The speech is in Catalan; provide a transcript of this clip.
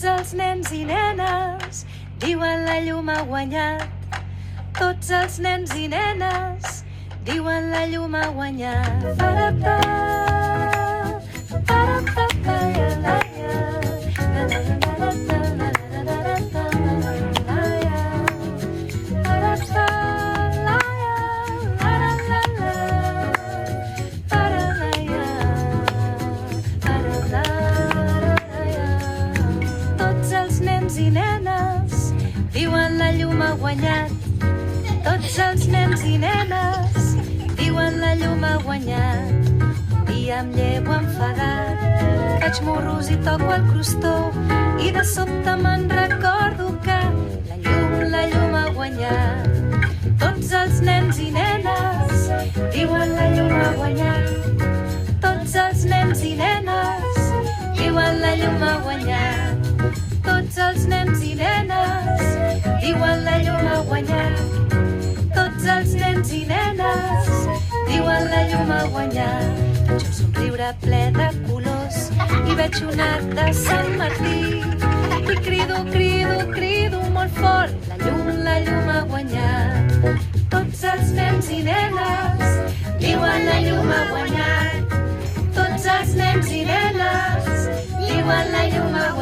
Tots els nens i nenes diuen la llum ha guanyat. Tots els nens i nenes diuen la llum ha guanyat. Pa-ra-pa, pa-ra-pa-pa, la-la-la, la-la-la-la-la, la-la-la-la-la, la-la-la-la, pa-ra-pa, la-la-la-la, pa-ra-la-la, pa-ra-la-la-la. Tots els nens i nenes diuen la llum ha guanyat. Tots els nens i nenes diuen la llum ha guanyat. Un dia em llevo enfadat, faig morros i toco el crostó i de sobte me'n recordo que la llum ha guanyat. Tots els nens i nenes diuen la llum ha guanyat. Tots els nens i nenes diuen la llum ha guanyat. Tots els nens i nenes diuen la llum ha guanyat. Tots els nens i nenes diuen la llum ha guanyat. Veig un somriure ple de colors i veig un arc de Sant Martí i crido, crido, crido molt fort, la llum ha guanyat. Tots els nens i nenes diuen la llum ha guanyat. Tots els nens i nenes diuen la llum ha guanyat.